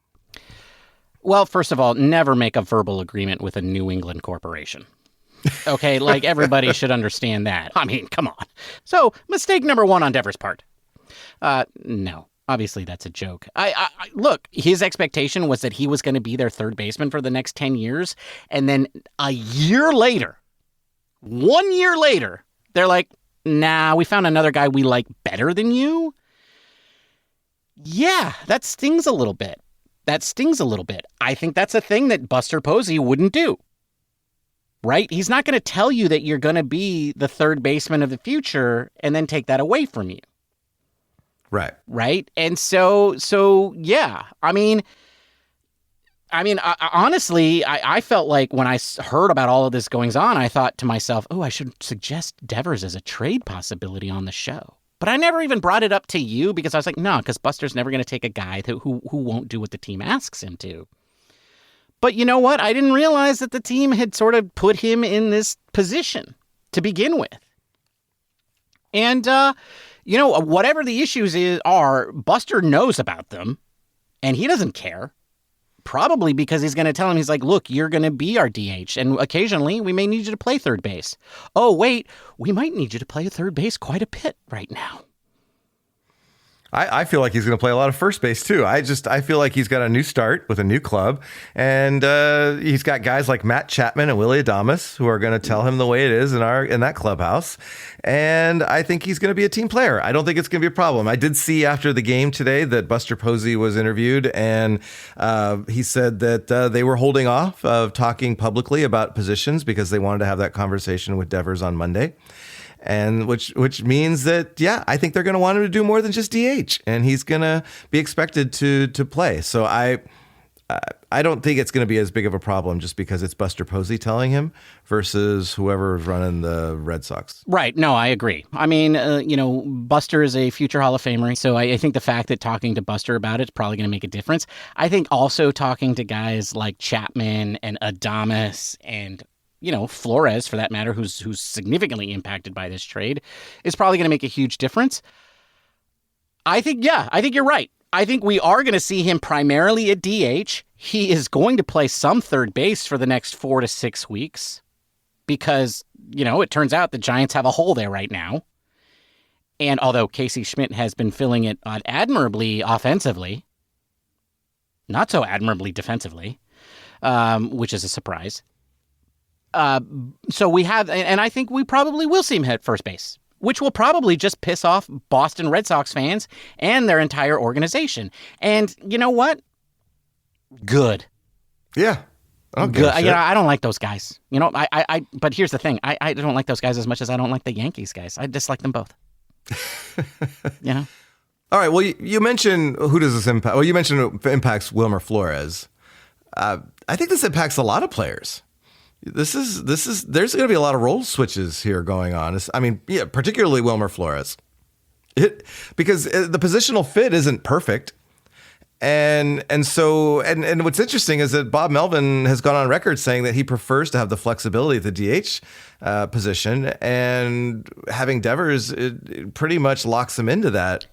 Well, first of all, never make a verbal agreement with a New England corporation. Okay, like everybody should understand that. I mean, come on. So, mistake number 1 on Devers' part. No, obviously that's a joke. I look, his expectation was that he was going to be their third baseman for the next 10 years. And then a year later, 1 year later, they're like, "Nah, we found another guy we like better than you." Yeah, that stings a little bit. I think that's a thing that Buster Posey wouldn't do. Right? He's not going to tell you that you're going to be the third baseman of the future and then take that away from you. Right. Right. And so yeah, I mean, honestly, I felt like when I heard about all of this goings on, I thought to myself, "Oh, I should suggest Devers as a trade possibility on the show." But I never even brought it up to you because I was like, no, because Buster's never going to take a guy who won't do what the team asks him to. But you know what? I didn't realize that the team had sort of put him in this position to begin with. And, whatever the issues are, Buster knows about them, and he doesn't care. Probably because he's going to tell him, he's like, look, you're going to be our DH, and occasionally we may need you to play third base. Oh, wait, we might need you to play third base quite a bit right now. I feel like he's going to play a lot of first base too. I feel like he's got a new start with a new club, and he's got guys like Matt Chapman and Willie Adames who are going to tell him the way it is in that clubhouse. And I think he's going to be a team player. I don't think it's going to be a problem. I did see after the game today that Buster Posey was interviewed, and he said that they were holding off of talking publicly about positions because they wanted to have that conversation with Devers on Monday. And which means that, yeah, I think they're going to want him to do more than just DH, and he's going to be expected to play. So I don't think it's going to be as big of a problem just because it's Buster Posey telling him versus whoever's running the Red Sox. Right. No, I agree. I mean, Buster is a future Hall of Famer, so I think the fact that talking to Buster about it is probably going to make a difference. I think also talking to guys like Chapman and Adames and Flores, for that matter, who's significantly impacted by this trade, is probably going to make a huge difference. I think you're right. I think we are going to see him primarily at DH. He is going to play some third base for the next 4 to 6 weeks because, it turns out the Giants have a hole there right now. And although Casey Schmidt has been filling it admirably offensively, not so admirably defensively, which is a surprise. So we have, and I think we probably will see him hit first base, which will probably just piss off Boston Red Sox fans and their entire organization. And you know what? Good. Yeah. Good. I don't like those guys. But here's the thing. I don't like those guys as much as I don't like the Yankees guys. I dislike them both. All right. Well, you mentioned who does this impact? Well, you mentioned it impacts Wilmer Flores. I think this impacts a lot of players. This is there's going to be a lot of role switches here going on. Particularly Wilmer Flores, because the positional fit isn't perfect. And what's interesting is that Bob Melvin has gone on record saying that he prefers to have the flexibility at the DH position, and having Devers, it pretty much locks him into that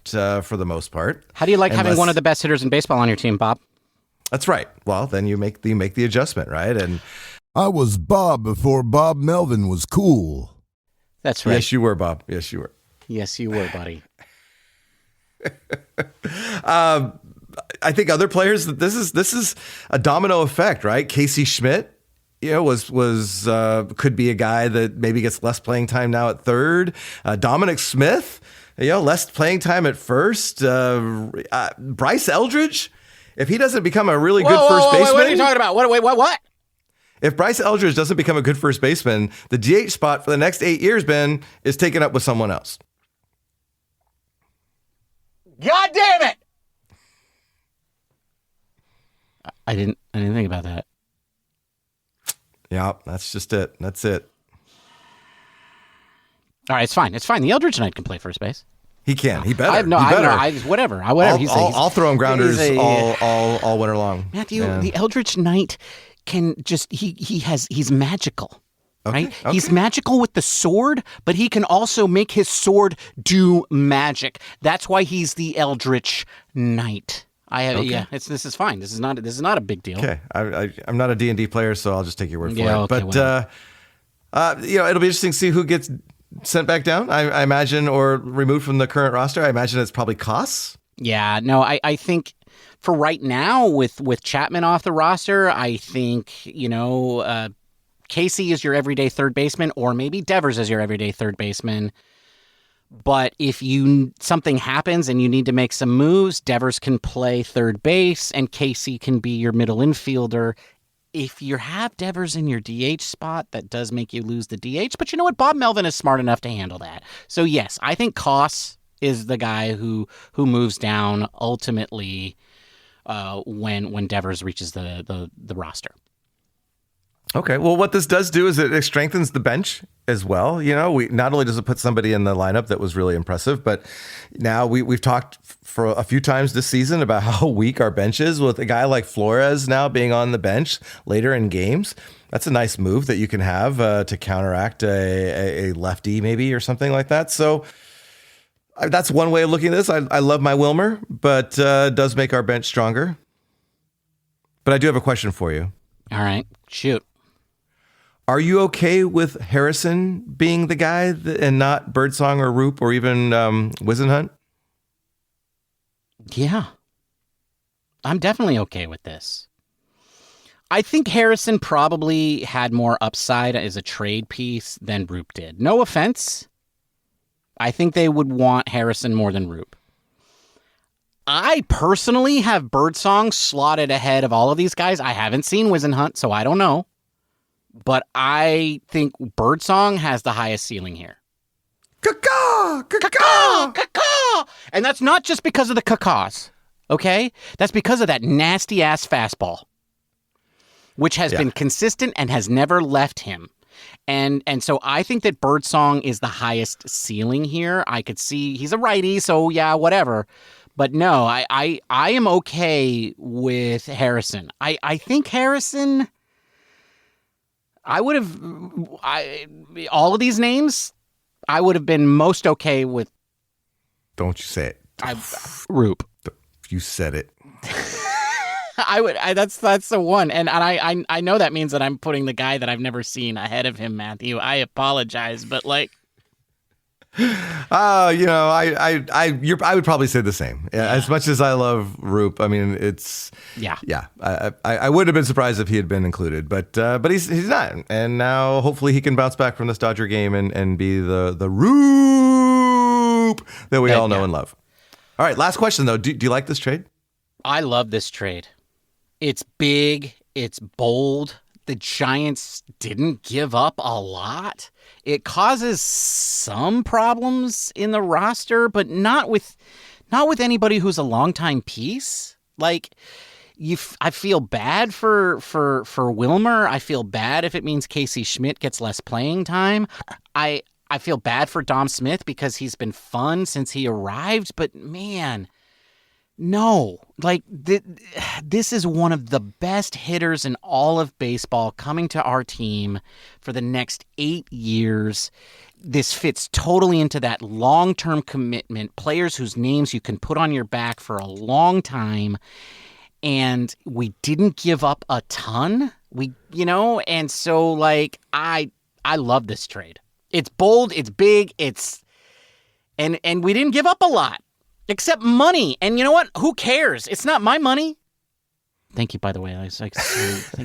for the most part. How do you like having one of the best hitters in baseball on your team, Bob? That's right. Well, then you make the adjustment, right? And I was Bob before Bob Melvin was cool. That's right. Yes, you were, Bob. Yes, you were. Yes, you were, buddy. I think other players, this is a domino effect, right? Casey Schmidt, could be a guy that maybe gets less playing time now at third. Dominic Smith, less playing time at first. Bryce Eldridge, if he doesn't become a really good first baseman. What are you talking about? What? If Bryce Eldridge doesn't become a good first baseman, the DH spot for the next 8 years, Ben, is taken up with someone else. God damn it! I didn't think about that. Yeah, that's just it. That's it. All right, it's fine. The Eldridge Knight can play first base. He can. He better. Whatever. I'll throw him grounders all winter long. Matthew, the Eldridge Knight can just he's magical. Right? Okay. He's magical with the sword, but he can also make his sword do magic. That's why he's the Eldritch Knight. This is fine. This is not a big deal. Okay. I'm not a D&D player, so I'll just take your word for it. Okay, but it'll be interesting to see who gets sent back down, I imagine, or removed from the current roster. I imagine it's probably costs. Yeah, no, I think for right now with Chapman off the roster, I think, Casey is your everyday third baseman, or maybe Devers is your everyday third baseman. But if something happens and you need to make some moves, Devers can play third base and Casey can be your middle infielder. If you have Devers in your DH spot, that does make you lose the DH. But you know what? Bob Melvin is smart enough to handle that. So yes, I think Koss is the guy who moves down ultimately when Devers reaches the roster. Okay. Well, what this does do is it strengthens the bench as well. You know, we not only does it put somebody in the lineup that was really impressive, but now we've talked for a few times this season about how weak our bench is with a guy like Flores now being on the bench later in games. That's a nice move that you can have to counteract a lefty maybe or something like that. So that's one way of looking at this. I love my Wilmer, but it does make our bench stronger. But I do have a question for you. All right, shoot. Are you okay with Harrison being the guy and not Birdsong or Roop or even Wizenhunt? Yeah. I'm definitely okay with this. I think Harrison probably had more upside as a trade piece than Roop did. No offense. I think they would want Harrison more than Roop. I personally have Birdsong slotted ahead of all of these guys. I haven't seen Wizenhunt, so I don't know. But I think Birdsong has the highest ceiling here. Caw-caw! Caw-caw! Caw-caw! And that's not just because of the caws, okay? That's because of that nasty-ass fastball, which has been consistent and has never left him. And so I think that Birdsong is the highest ceiling here. I could see he's a righty, so yeah, whatever. But no, I am okay with Harrison. I think Harrison... I would have, all of these names, I would have been most okay with. Don't you say it. Roop. You said it. That's the one. And I know that means that I'm putting the guy that I've never seen ahead of him, Matthew. I apologize, but like. I would probably say the same. As much as I love Roop, I mean, it's I would have been surprised if he had been included, but he's not, and now hopefully he can bounce back from this Dodger game and be the Roop that we all know and love. All right, last question though. Do you like this trade? I love this trade. It's big. It's bold. The Giants didn't give up a lot. It causes some problems in the roster, but not with anybody who's a longtime piece. Like I feel bad for Wilmer. I feel bad if it means Casey Schmidt gets less playing time. I feel bad for Dom Smith because he's been fun since he arrived, but man, no, like this is one of the best hitters in all of baseball coming to our team for the next 8 years. This fits totally into that long-term commitment, players whose names you can put on your back for a long time. And we didn't give up a ton. And so like I love this trade. It's bold, it's big, and we didn't give up a lot. Except money. And you know what? Who cares? It's not my money. Thank you, by the way. Thank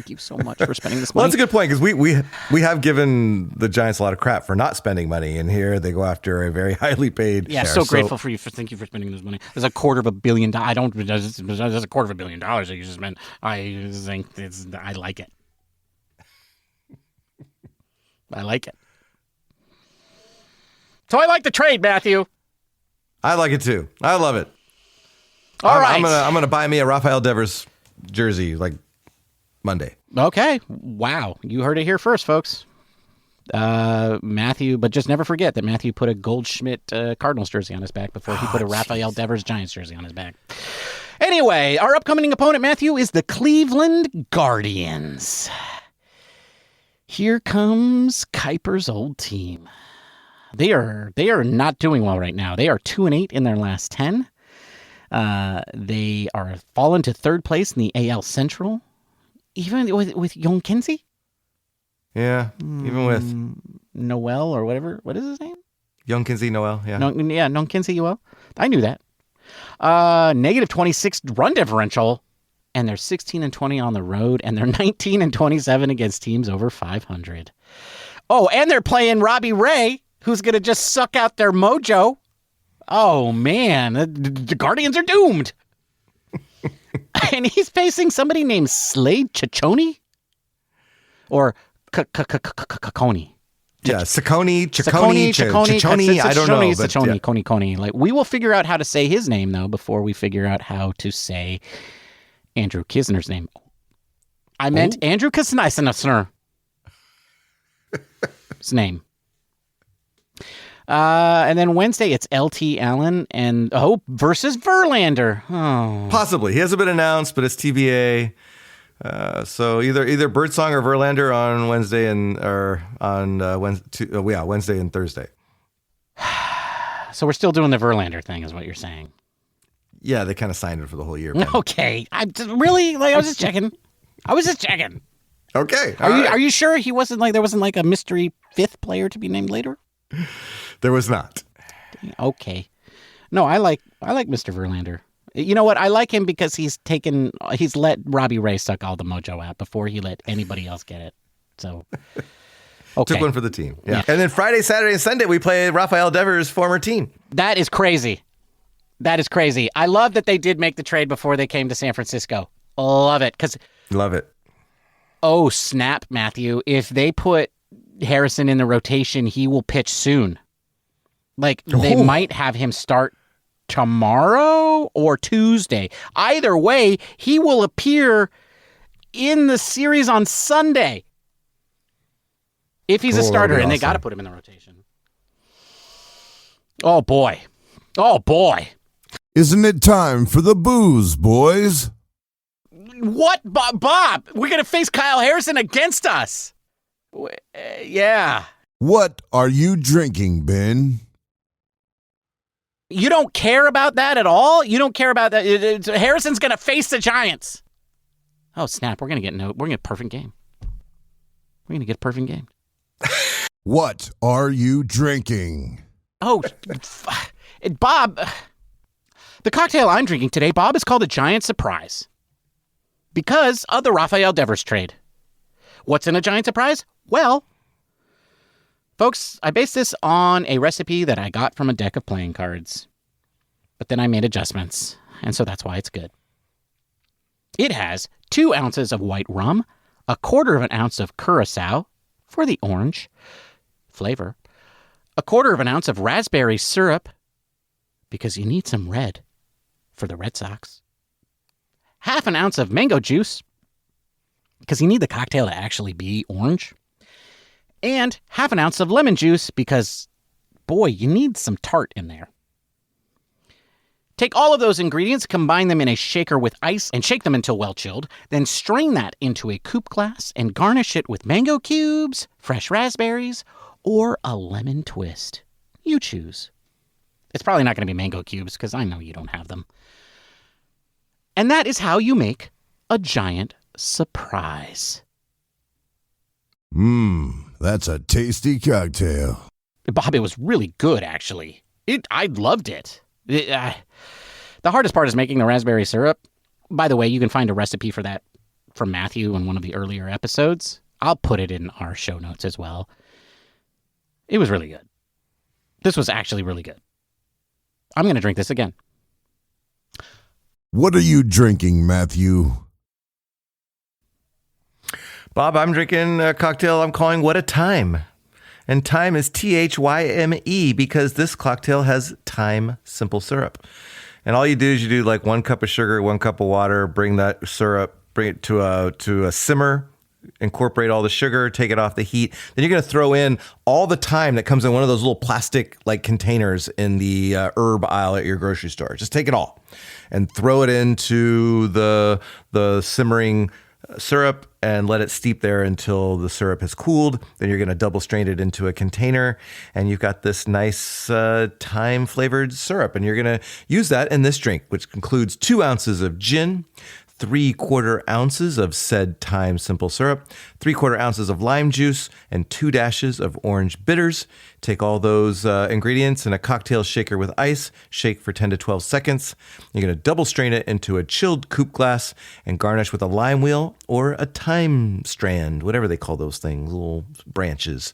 you so much for spending this money. Well, that's a good point, because we have given the Giants a lot of crap for not spending money, and here they go after a very highly paid player. So grateful for you. Thank you for spending this money. There's $250 million. There's $250 million that you just spent. I think I like it. I like it. So I like the trade, Matthew. I like it too. I love it. All right. I'm gonna buy me a Rafel Devers jersey like Monday. Okay. Wow. You heard it here first, folks. Matthew, but just never forget that Matthew put a Goldschmidt Cardinals jersey on his back before he put a Rafael Devers Giants jersey on his back. Anyway, our upcoming opponent, Matthew, is the Cleveland Guardians. Here comes Kuiper's old team. They are not doing well right now. They are 2-8 in their last 10. They are fallen to third place in the AL Central, even with Young Kinsey. Yeah, even with Noel or whatever. What is his name? Young Kinsey Noel. Yeah, Young Kinsey Noel. I knew that. Negative 26 run differential, and they're 16-20 on the road, and they're 19-27 against teams over 500. Oh, and they're playing Robbie Ray, who's going to just suck out their mojo. Oh, man. The Guardians are doomed. And he's facing somebody named Slade Ciccone? Or Ciccone. Yeah, Ciccone, I don't know. Ciccone, Coney. Like, we will figure out how to say his name, though, before we figure out how to say Andrew Kisner's name. I meant Andrew Kisner. His name. And then Wednesday, it's LT Allen and Hope versus Verlander. Oh. Possibly. He hasn't been announced, but it's TBA. So either Birdsong or Verlander on Wednesday Wednesday and Thursday. So we're still doing the Verlander thing, is what you're saying. Yeah, they kind of signed it for the whole year. Ben. Okay. I was just checking. Okay. Are you sure there wasn't like a mystery fifth player to be named later? There was not. Okay. No, I like Mr. Verlander. You know what? I like him because he's let Robbie Ray suck all the mojo out before he let anybody else get it. So, okay. Took one for the team. Yeah. And then Friday, Saturday, and Sunday, we play Rafel Devers' former team. That is crazy. I love that they did make the trade before they came to San Francisco. Love it. Love it. Oh, snap, Matthew. If they put Harrison in the rotation, he will pitch soon. They might have him start tomorrow or Tuesday. Either way, he will appear in the series on Sunday. If he's a starter, and they got to put him in the rotation. Oh, boy. Isn't it time for the booze, boys? What, Bob? We're going to face Kyle Harrison against us. Yeah. What are you drinking, Ben? You don't care about that at all? You don't care about that? Harrison's going to face the Giants. Oh, snap. We're going to get a perfect game. What are you drinking? Oh, Bob. The cocktail I'm drinking today, Bob, is called a Giant Surprise because of the Rafel Devers trade. What's in a Giant Surprise? Well, folks, I based this on a recipe that I got from a deck of playing cards, but then I made adjustments, and so that's why it's good. It has 2 ounces of white rum, 1/4 ounce of Curacao for the orange flavor, 1/4 ounce of raspberry syrup, because you need some red for the Red Sox, 1/2 ounce of mango juice, because you need the cocktail to actually be orange, and 1/2 ounce of lemon juice because, boy, you need some tart in there. Take all of those ingredients, combine them in a shaker with ice, and shake them until well chilled. Then strain that into a coupe glass and garnish it with mango cubes, fresh raspberries, or a lemon twist. You choose. It's probably not going to be mango cubes because I know you don't have them. And that is how you make a giant surprise. That's a tasty cocktail. Bob, it was really good, actually. I loved it. The hardest part is making the raspberry syrup. By the way, you can find a recipe for that from Matthew in one of the earlier episodes. I'll put it in our show notes as well. It was really good. This was actually really good. I'm going to drink this again. What are you drinking, Matthew? Bob, I'm drinking a cocktail I'm calling What a Thyme. And Thyme is Thyme because this cocktail has thyme simple syrup. And all you do is you do like 1 cup of sugar, 1 cup of water, bring that syrup, bring it to a simmer, incorporate all the sugar, take it off the heat. Then you're going to throw in all the thyme that comes in one of those little plastic like containers in the herb aisle at your grocery store. Just take it all and throw it into the simmering syrup and let it steep there until the syrup has cooled. Then you're going to double strain it into a container and you've got this nice thyme flavored syrup, and you're going to use that in this drink, which includes 2 ounces of gin, 3/4 ounces of said thyme simple syrup, 3/4 ounces of lime juice, and 2 dashes of orange bitters. Take all those ingredients in a cocktail shaker with ice, shake for 10 to 12 seconds. You're going to double strain it into a chilled coupe glass and garnish with a lime wheel or a thyme strand, whatever they call those things, little branches.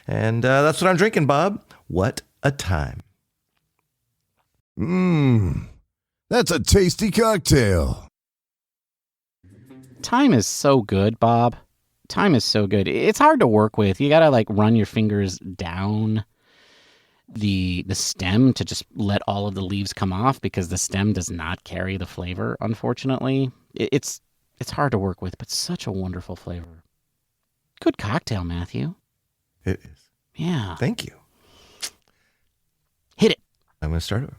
And that's what I'm drinking, Bob. What a time. That's a tasty cocktail. Thyme is so good, Bob. Thyme is so good. It's hard to work with. You got to like run your fingers down the stem to just let all of the leaves come off because the stem does not carry the flavor, unfortunately. It's hard to work with, but such a wonderful flavor. Good cocktail, Matthew. It is. Yeah. Thank you. Hit it. I'm going to start it.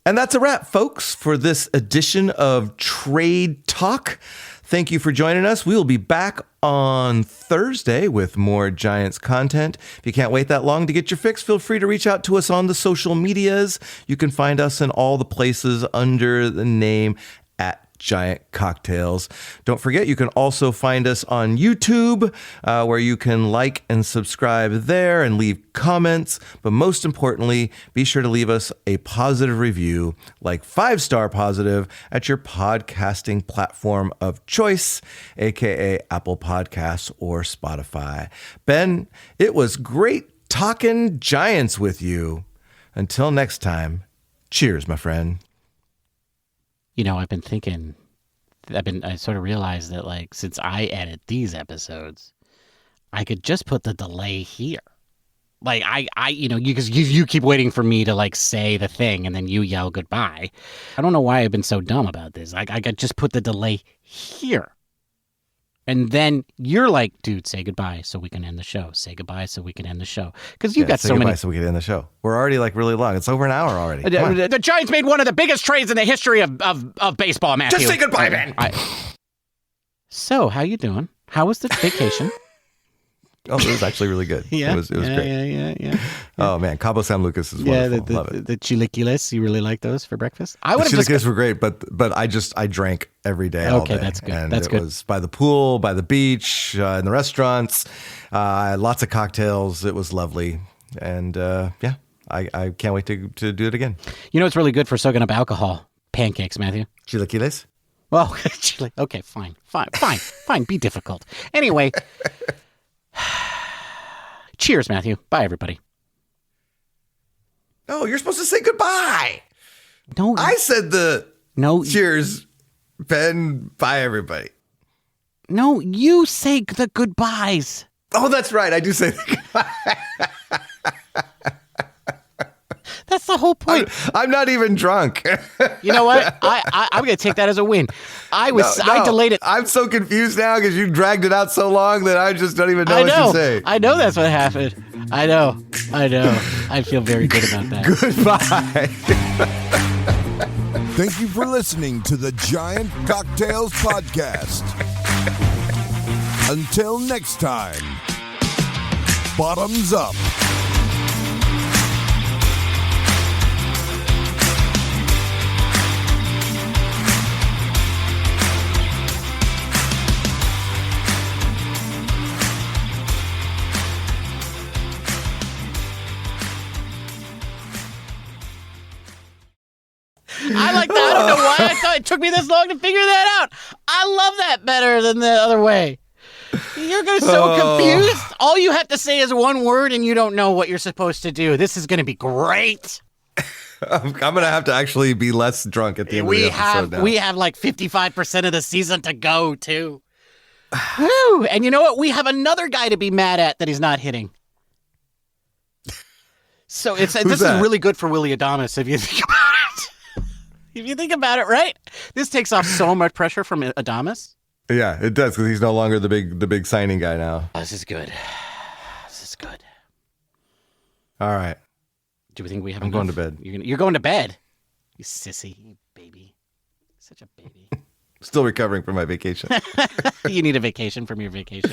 And that's a wrap, folks, for this edition of Trade Talk. Thank you for joining us. We will be back on Thursday with more Giants content. If you can't wait that long to get your fix, feel free to reach out to us on the social medias. You can find us in all the places under the name at Giant Cocktails. Don't forget, you can also find us on YouTube, where you can like and subscribe there and leave comments. But most importantly, be sure to leave us a positive review, like 5-star positive, at your podcasting platform of choice, aka Apple Podcasts or Spotify. Ben, it was great talking Giants with you. Until next time, cheers, my friend. You know, I sort of realized that, like, since I edit these episodes, I could just put the delay here. Like, because you keep waiting for me to, like, say the thing and then you yell goodbye. I don't know why I've been so dumb about this. I could just put the delay here. And then you're like, dude, say goodbye so we can end the show. Say goodbye so we can end the show. Because you've got so many. So we can end the show. We're already like really long. It's over an hour already. The Giants made one of the biggest trades in the history of baseball, Matthew. Just say goodbye, man. So, how you doing? How was the vacation? Oh, it was actually really good. Yeah, it was great. Yeah. Oh man, Cabo San Lucas is wonderful. Love it. The chilaquiles, you really like those for breakfast? The chilaquiles were great, but I drank every day. All day. That's good. And that's it good. was by the pool, by the beach, in the restaurants, lots of cocktails. It was lovely, and I can't wait to do it again. You know, it's really good for soaking up alcohol. Pancakes, Matthew. Chilaquiles. Well, okay, fine. Be difficult. Anyway. Cheers, Matthew. Bye, everybody. No, you're supposed to say goodbye. No, I said cheers, Ben. Bye, everybody. No, you say the goodbyes. Oh, that's right. I do say the goodbye. That's the whole point. I'm not even drunk. You know what? I'm going to take that as a win. I delayed it. I'm so confused now because you dragged it out so long that I just don't even know what to say. I know that's what happened. I know. I feel very good about that. Goodbye. Thank you for listening to the Giant Cocktails Podcast. Until next time, bottoms up. I like that. I don't know why I thought it took me this long to figure that out. I love that better than the other way. You're going to be so confused. All you have to say is one word and you don't know what you're supposed to do. This is going to be great. I'm going to have to actually be less drunk at the end of the episode now. We have like 55% of the season to go, too. Woo. And you know what? We have another guy to be mad at that he's not hitting. So this is really good for Willie Adames if you think about it. If you think about it, right? This takes off so much pressure from Adames. Yeah, it does, because he's no longer the big signing guy now. Oh, this is good. All right. Do we think we have? I'm going to bed. You're going to bed. You sissy, you baby, such a baby. Still recovering from my vacation. You need a vacation from your vacation.